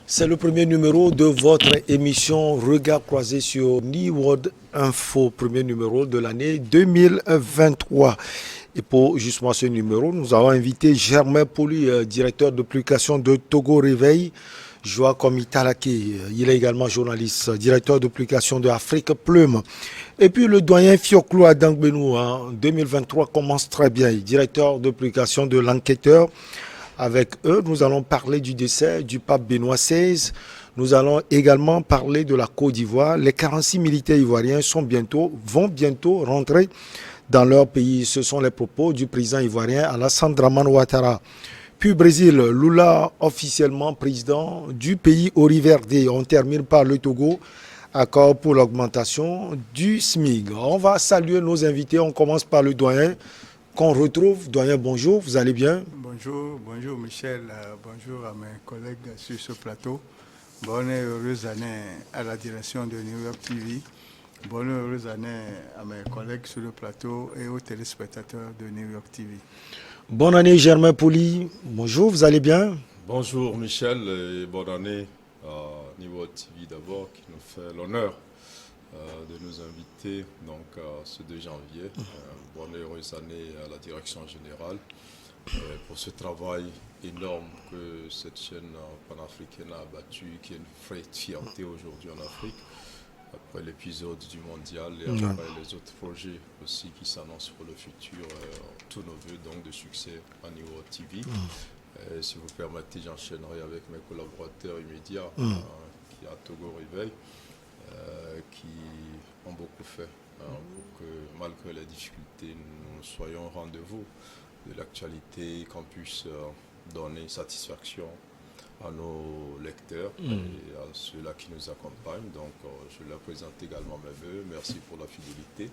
C'est le premier numéro de votre émission Regard croisé sur New World Info, premier numéro de l'année 2023. Et pour justement ce numéro, nous avons invité Germain Poli, directeur de publication de Togo Réveil, Joachim Italaki. Il est également journaliste, directeur de publication de Afrique Plume. Et puis le doyen Fioclo Adangbenou, en 2023 commence très bien, directeur de publication de l'Enquêteur. Avec eux, nous allons parler du décès du pape Benoît XVI. Nous allons également parler de la Côte d'Ivoire. Les 46 militaires ivoiriens vont bientôt rentrer dans leur pays. Ce sont les propos du président ivoirien Alassane Dramane Ouattara. Puis Brésil, Lula officiellement président du pays Oriverde. On termine par le Togo, accord pour l'augmentation du SMIC. On va saluer nos invités. On commence par le doyen qu'on retrouve. Doyen, bonjour, vous allez bien? Bonjour Michel, bonjour à mes collègues sur ce plateau. Bonne et heureuse année à la direction de New York TV. Bonne et heureuse année à mes collègues sur le plateau et aux téléspectateurs de New York TV. Bonne année Germain Poli, bonjour, vous allez bien? Bonjour Michel et bonne année à New York TV d'abord qui nous fait l'honneur de nous inviter donc ce 2 janvier. Bonne et heureuse année à la direction générale pour ce travail énorme que cette chaîne panafricaine a abattu, qui est une vraie fierté aujourd'hui en Afrique, après l'épisode du mondial et après les autres projets aussi qui s'annoncent pour le futur. Tous nos voeux donc de succès à New York TV. Si vous permettez, j'enchaînerai avec mes collaborateurs immédiats qui à Togo Réveil, qui ont beaucoup fait pour que, malgré les difficultés, nous soyons au rendez-vous de l'actualité, qu'on puisse donner satisfaction à nos lecteurs et à ceux-là qui nous accompagnent. Donc, je leur présente également mes voeux. Merci pour la fidélité.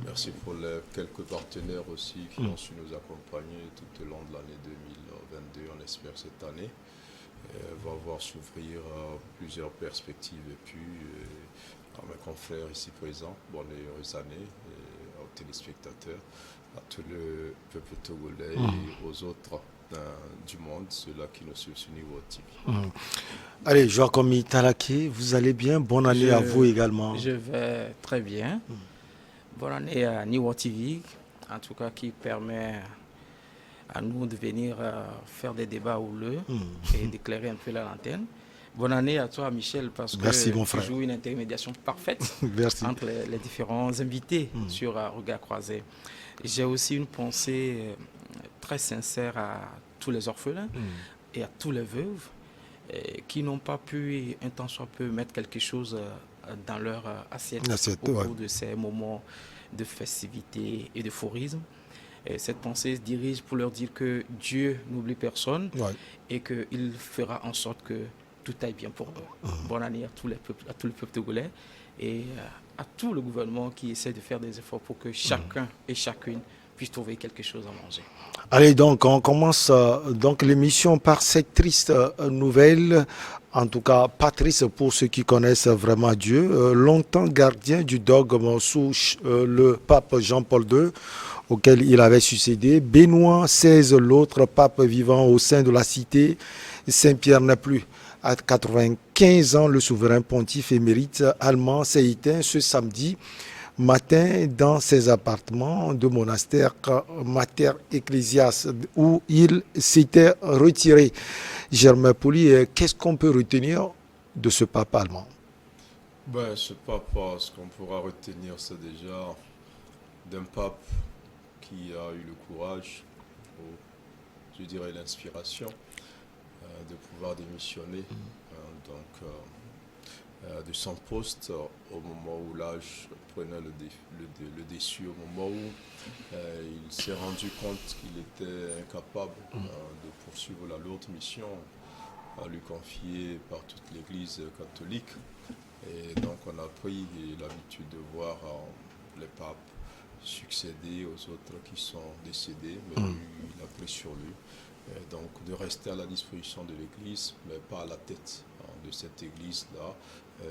Merci pour les quelques partenaires aussi qui ont su nous accompagner tout au long de l'année 2022. On espère cette année va voir s'ouvrir plusieurs perspectives. Et puis, à mes confrères ici présents, bonne et heureuse année, et aux téléspectateurs, à tout le peuple togolais et aux autres du monde, ceux-là qui nous suivent sur New World TV. Allez, Joachim Italaki, vous allez bien? Bonne année à vous également. Je vais très bien. Bonne année à New World TV, en tout cas qui permet à nous de venir faire des débats houleux et d'éclairer un peu la lanterne. Bonne année à toi, Michel, parce Merci, que mon tu frère. joues une intermédiation parfaite entre les différents invités sur Regard croisé. J'ai aussi une pensée très sincère à tous les orphelins et à tous les veuves qui n'ont pas pu, un temps soit peu, mettre quelque chose dans leur assiette au cours de ces moments de festivité et d'euphorisme. Cette pensée se dirige pour leur dire que Dieu n'oublie personne et qu'il fera en sorte que tout aille bien pour eux. Bonne année à tout le peuple togolais et à tout le gouvernement qui essaie de faire des efforts pour que chacun et chacune puisse trouver quelque chose à manger. Allez, donc on commence donc l'émission par cette triste nouvelle, en tout cas pas triste pour ceux qui connaissent vraiment Dieu, longtemps gardien du dogme sous le pape Jean-Paul II, auquel il avait succédé. Benoît XVI, l'autre pape vivant au sein de la cité Saint-Pierre n'est plus. À 95 ans, le souverain pontife émérite allemand s'est éteint ce samedi matin dans ses appartements de monastère Mater Ecclesias où il s'était retiré. Germain Poli, qu'est-ce qu'on peut retenir de ce pape allemand? Ce pape, ce qu'on pourra retenir, c'est déjà d'un pape qui a eu le courage, ou je dirais l'inspiration, de pouvoir démissionner de son poste au moment où l'âge prenait le dessus, au moment où il s'est rendu compte qu'il était incapable de poursuivre la lourde mission lui confiée par toute l'Église catholique. Et donc on a pris l'habitude de voir les papes succéder aux autres qui sont décédés, mais lui, il a pris sur lui. Donc de rester à la disposition de l'Église, mais pas à la tête de cette Église-là.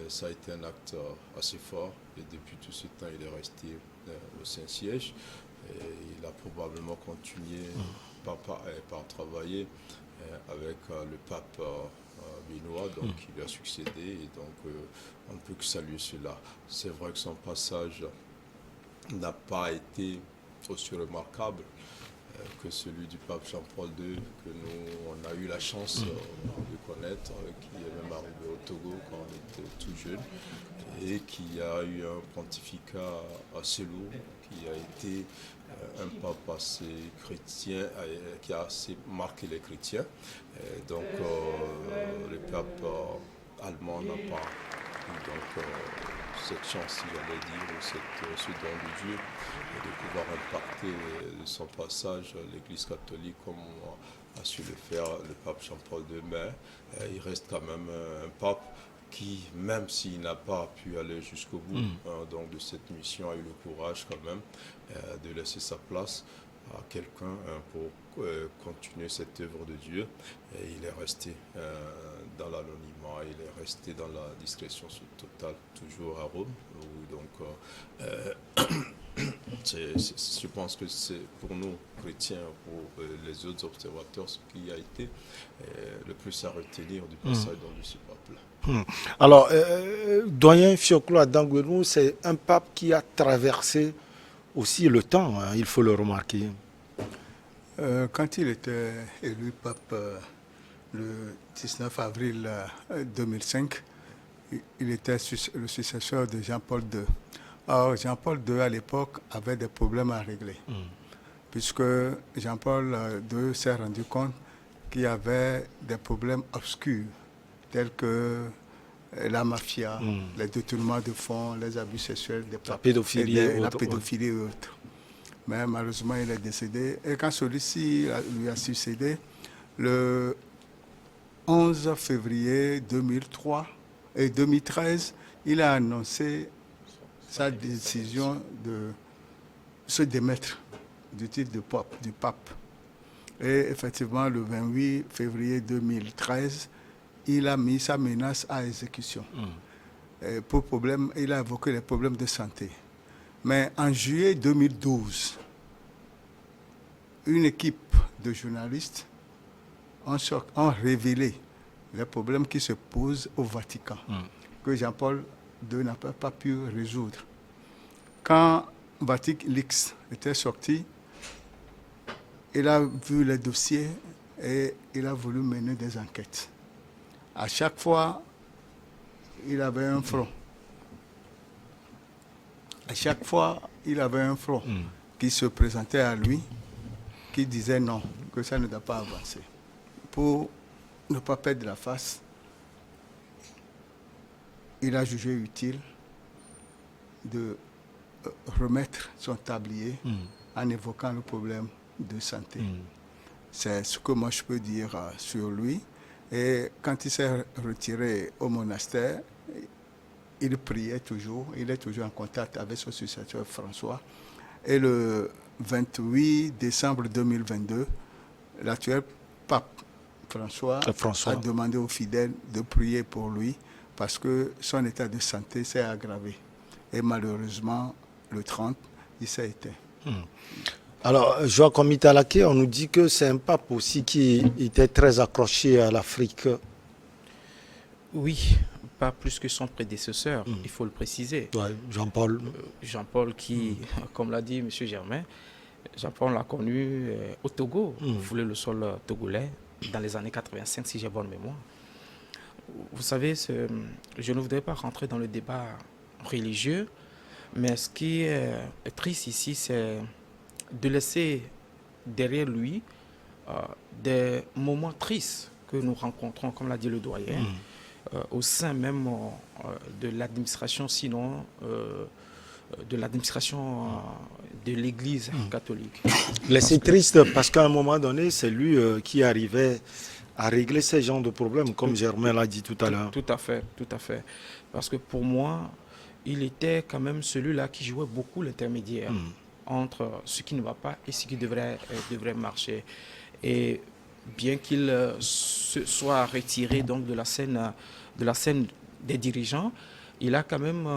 Ça a été un acte assez fort et depuis tout ce temps, il est resté au Saint-Siège. Il a probablement continué par travailler avec le pape Benoît, donc il lui a succédé, et donc on ne peut que saluer cela. C'est vrai que son passage n'a pas été aussi remarquable que celui du pape Jean-Paul II, que nous, on a eu la chance de connaître, qui est même arrivé au Togo quand on était tout jeune, et qui a eu un pontificat assez lourd, qui a été un pape assez chrétien, qui a assez marqué les chrétiens. Et donc, le pape allemand n'a pas eu donc, cette chance, si j'allais dire, ce don de Dieu, de pouvoir impacter de son passage l'Église catholique comme a su le faire le pape Jean-Paul II. Mais il reste quand même un pape qui, même s'il n'a pas pu aller jusqu'au bout donc de cette mission, a eu le courage quand même de laisser sa place à quelqu'un pour continuer cette œuvre de Dieu. Et il est resté dans l'anonymat, il est resté dans la discrétion totale, toujours à Rome. Donc, je pense que c'est pour nous, chrétiens, pour les autres observateurs, ce qui a été le plus à retenir du passage de ce pape-là. Alors, doyen Fioclo Adangwenou, c'est un pape qui a traversé aussi le temps, hein, il faut le remarquer. Quand il était élu pape le 19 avril 2005, il était le successeur de Jean-Paul II. Or, Jean-Paul II, à l'époque, avait des problèmes à régler, puisque Jean-Paul II s'est rendu compte qu'il y avait des problèmes obscurs, tels que la mafia, les détournements de fonds, les abus sexuels, la pédophilie et autres. Mais malheureusement, il est décédé. Et quand celui-ci lui a succédé, le 11 février 2013, il a annoncé sa décision de se démettre du titre du pape. Et effectivement, le 28 février 2013, il a mis sa menace à exécution. Et il a évoqué les problèmes de santé. Mais en juillet 2012, une équipe de journalistes ont révélé les problèmes qui se posent au Vatican, que Jean-Paul II n'a pas pu résoudre. Quand Vatican Leaks était sorti, il a vu les dossiers et il a voulu mener des enquêtes. À chaque fois, il avait un front. À chaque fois, il avait un front qui se présentait à lui, qui disait non, que ça ne doit pas avancer. Pour ne pas perdre la face, il a jugé utile de remettre son tablier en évoquant le problème de santé. C'est ce que moi je peux dire sur lui. Et quand il s'est retiré au monastère, il priait toujours, il est toujours en contact avec son successeur François. Et le 28 décembre 2022, l'actuel pape François a demandé aux fidèles de prier pour lui parce que son état de santé s'est aggravé. Et malheureusement, le 30, il s'est éteint. Alors, Joachim Mitalake, on nous dit que c'est un pape aussi qui était très accroché à l'Afrique. Oui, pas plus que son prédécesseur, il faut le préciser. Ouais, Jean-Paul. Jean-Paul qui, comme l'a dit M. Germain, Jean-Paul l'a connu au Togo, foulé le sol togolais dans les années 85, si j'ai bonne mémoire. Vous savez, je ne voudrais pas rentrer dans le débat religieux, mais ce qui est triste ici, c'est de laisser derrière lui des moments tristes que nous rencontrons, comme l'a dit le doyen, au sein même de l'administration, sinon de l'administration de l'Église catholique. Mais c'est triste parce qu'à un moment donné, c'est lui qui arrivait à régler ces genres de problèmes, comme Germain l'a dit tout à l'heure. Tout à fait, tout à fait. Parce que pour moi, il était quand même celui-là qui jouait beaucoup l'intermédiaire entre ce qui ne va pas et ce qui devrait marcher. Et bien qu'il se soit retiré donc de la scène des dirigeants, il a quand même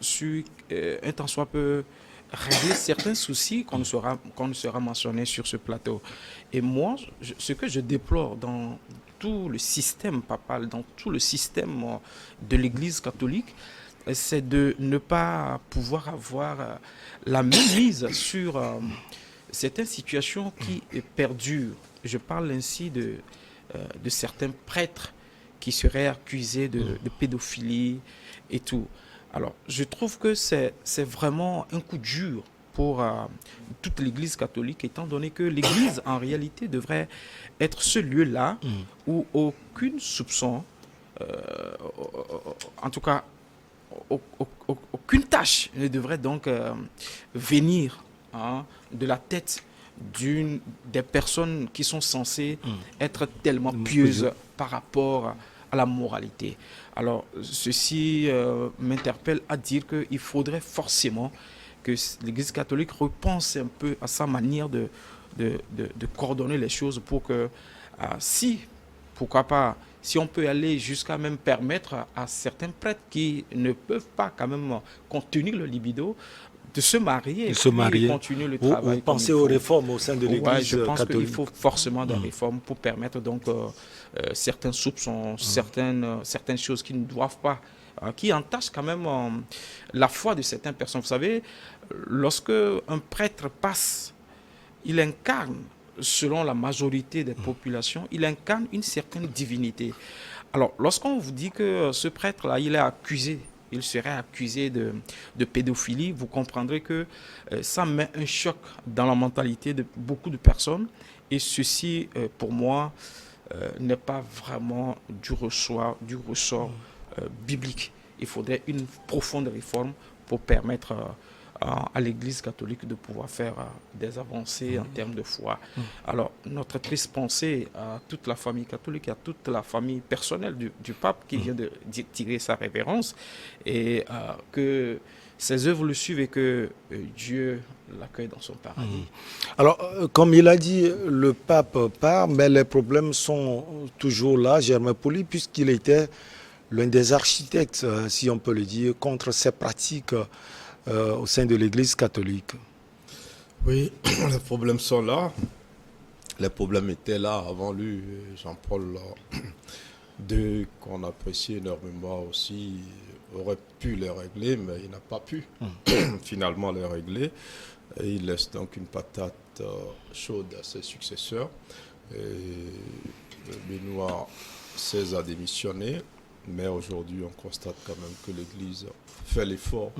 su un tant soit peu régler certains soucis qu'on ne sera mentionné sur ce plateau. Et moi, ce que je déplore dans tout le système papal, dans tout le système de l'Église catholique, c'est de ne pas pouvoir avoir la même mise sur certaines situations qui perdurent. Je parle ainsi de certains prêtres qui seraient accusés de pédophilie et tout. Alors, je trouve que c'est vraiment un coup dur pour toute l'Église catholique, étant donné que l'Église, en réalité, devrait être ce lieu-là où aucune soupçon, en tout cas, aucune tâche ne devrait donc venir de la tête des personnes qui sont censées être tellement pieuses par rapport à la moralité. Alors, ceci m'interpelle à dire qu'il faudrait forcément que l'Église catholique repense un peu à sa manière de coordonner les choses pour que pourquoi pas, si on peut aller jusqu'à même permettre à certains prêtres qui ne peuvent pas quand même contenir le libido de se marier et continuer le travail. Vous pensez aux réformes au sein de l'Église catholique? Je pense qu'il faut forcément des réformes pour permettre donc certains soupçons, certaines choses qui ne doivent pas, qui entachent quand même la foi de certaines personnes. Vous savez, lorsque un prêtre passe, il incarne, selon la majorité des populations, il incarne une certaine divinité. Alors, lorsqu'on vous dit que ce prêtre-là, il serait accusé de pédophilie, vous comprendrez que ça met un choc dans la mentalité de beaucoup de personnes. Et ceci, pour moi, n'est pas vraiment du ressort biblique. Il faudrait une profonde réforme pour permettre à l'Église catholique de pouvoir faire des avancées en termes de foi. Alors, notre triste pensée à toute la famille catholique, à toute la famille personnelle du pape qui vient de tirer sa révérence, et que ses œuvres le suivent et que Dieu l'accueille dans son paradis. Alors, comme il a dit, le pape part, mais les problèmes sont toujours là, Germain Pauly, puisqu'il était l'un des architectes, si on peut le dire, contre ces pratiques au sein de l'Église catholique. Oui, les problèmes sont là. Les problèmes étaient là avant lui. Jean-Paul II, qu'on apprécie énormément aussi, aurait pu les régler, mais il n'a pas pu finalement les régler. Et il laisse donc une patate chaude à ses successeurs. Benoît XVI a démissionné, mais aujourd'hui on constate quand même que l'Église fait l'effort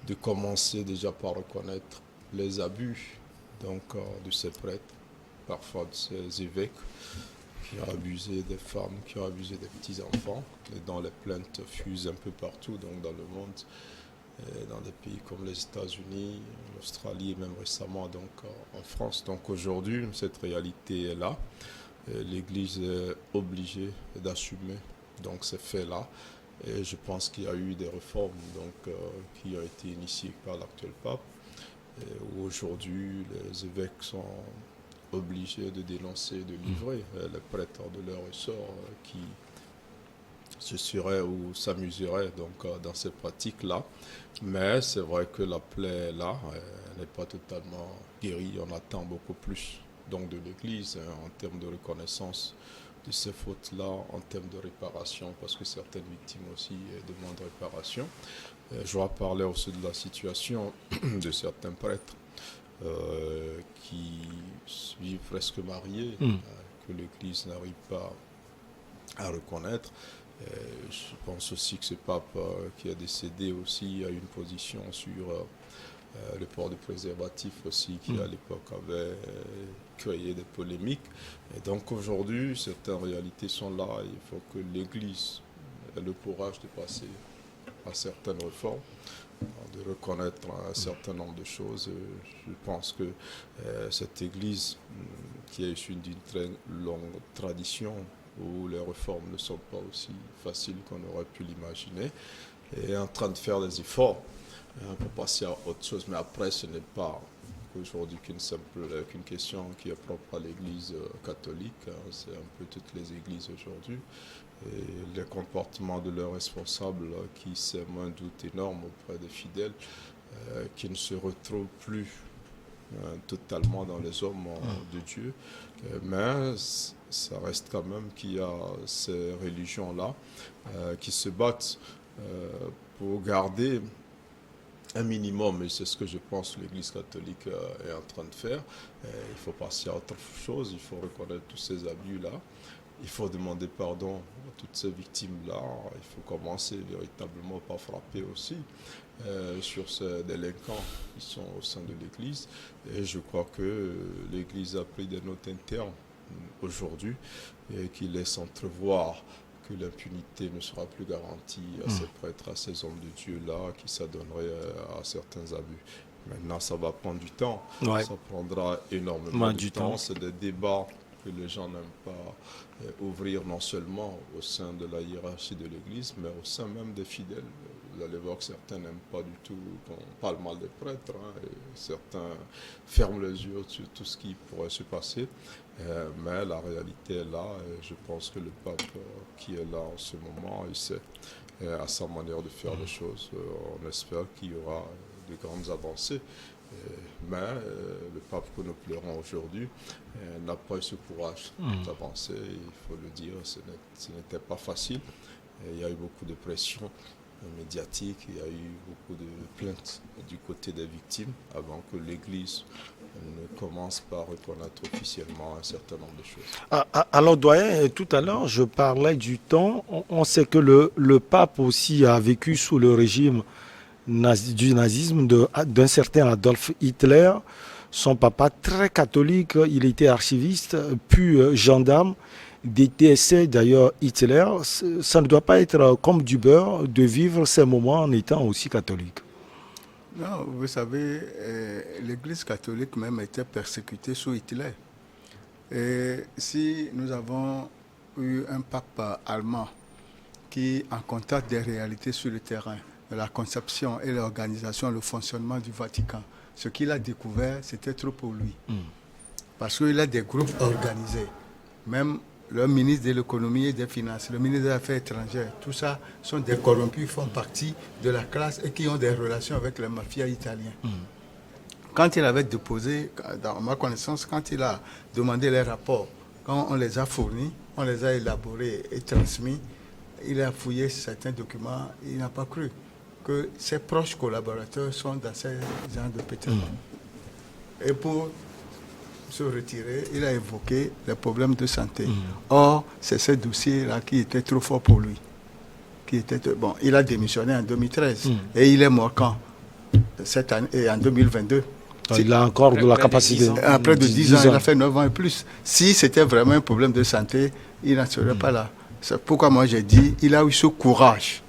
de commencer déjà par reconnaître les abus donc, de ces prêtres, parfois de ces évêques qui ont abusé des femmes, qui ont abusé des petits-enfants, et dont les plaintes fusent un peu partout donc dans le monde, dans des pays comme les États-Unis, l'Australie et même récemment donc, en France. Donc aujourd'hui, cette réalité est là. L'Église est obligée d'assumer donc, ces faits-là. Et je pense qu'il y a eu des réformes donc, qui ont été initiées par l'actuel pape, où aujourd'hui les évêques sont obligés de dénoncer, de livrer les prêtres de leur ressort qui se seraient ou s'amuseraient donc, dans ces pratiques-là. Mais c'est vrai que la plaie est là, elle n'est pas totalement guérie, on attend beaucoup plus donc, de l'Église en termes de reconnaissance de ces fautes-là en termes de réparation, parce que certaines victimes aussi demandent réparation. Je dois parler aussi de la situation de certains prêtres qui vivent presque mariés, que l'Église n'arrive pas à reconnaître. Je pense aussi que ce pape qui est décédé aussi a une position sur le port de préservatif aussi, qui à l'époque avait créé des polémiques. Et donc aujourd'hui, certaines réalités sont là. Il faut que l'Église ait le courage de passer à certaines réformes, de reconnaître un certain nombre de choses. Je pense que cette Église, qui est issue d'une très longue tradition, où les réformes ne sont pas aussi faciles qu'on aurait pu l'imaginer, est en train de faire des efforts pour passer à autre chose. Mais après, ce n'est pas aujourd'hui qu'une question qui est propre à l'Église catholique. C'est un peu toutes les églises aujourd'hui. Et les comportements de leurs responsables qui sèment un doute énorme auprès des fidèles qui ne se retrouvent plus totalement dans les hommes de Dieu. Mais ça reste quand même qu'il y a ces religions-là qui se battent pour garder un minimum, et c'est ce que je pense que l'Église catholique est en train de faire. Il faut passer à autre chose, il faut reconnaître tous ces abus-là, il faut demander pardon à toutes ces victimes-là, il faut commencer véritablement par frapper aussi sur ces délinquants qui sont au sein de l'Église. Et je crois que l'Église a pris des notes internes aujourd'hui et qui laisse entrevoir que l'impunité ne sera plus garantie à ces prêtres, à ces hommes de Dieu-là qui s'adonneraient à certains abus. Maintenant, ça va prendre du temps. Ouais. Ça prendra énormément de temps. C'est des débats que les gens n'aiment pas ouvrir, non seulement au sein de la hiérarchie de l'Église, mais au sein même des fidèles. Vous allez voir que certains n'aiment pas du tout qu'on parle mal des prêtres, et certains ferment les yeux sur tout ce qui pourrait se passer. Mais la réalité est là, et je pense que le pape qui est là en ce moment, il sait à sa manière de faire les choses. On espère qu'il y aura de grandes avancées. Mais le pape que nous pleurons aujourd'hui n'a pas eu ce courage d'avancer, il faut le dire, ce n'était pas facile. Il y a eu beaucoup de pression médiatique, il y a eu beaucoup de plaintes du côté des victimes avant que l'Église ne commence par reconnaître officiellement un certain nombre de choses. Alors, doyen, tout à l'heure, je parlais du temps. On sait que le pape aussi a vécu sous le régime du nazisme d'un certain Adolf Hitler. Son papa, très catholique, il était archiviste, puis gendarme, détestait d'ailleurs Hitler. Ça ne doit pas être comme du beurre de vivre ces moments en étant aussi catholique. Non, vous savez, l'Église catholique même était persécutée sous Hitler. Et si nous avons eu un pape allemand qui, en contact des réalités sur le terrain, de la conception et l'organisation, le fonctionnement du Vatican, ce qu'il a découvert, c'était trop pour lui. Parce qu'il a des groupes organisés. Même le ministre de l'économie et des finances, le ministre des Affaires étrangères, tout ça sont des corrompus, font partie de la classe et qui ont des relations avec les mafias italiens. Quand il avait déposé, dans ma connaissance, quand il a demandé les rapports, quand on les a fournis, on les a élaborés et transmis, il a fouillé certains documents, il n'a pas cru que ses proches collaborateurs sont dans ces gens de pétrole. Et pour se retirer, il a évoqué les problèmes de santé. Or, c'est ce dossier-là qui était trop fort pour lui. Bon, il a démissionné en 2013 et il est mort quand cette année, et en 2022. Il a encore de la capacité. Après de 10 ans, il a fait 9 ans et plus. Si c'était vraiment un problème de santé, il n'en serait pas là. C'est pourquoi moi j'ai dit, il a eu ce courage,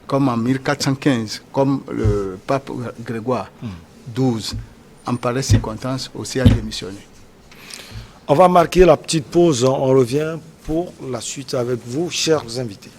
comme en 1415, comme le pape Grégoire XII, en pareille circonstance aussi a démissionné. On va marquer la petite pause, on revient pour la suite avec vous, chers invités.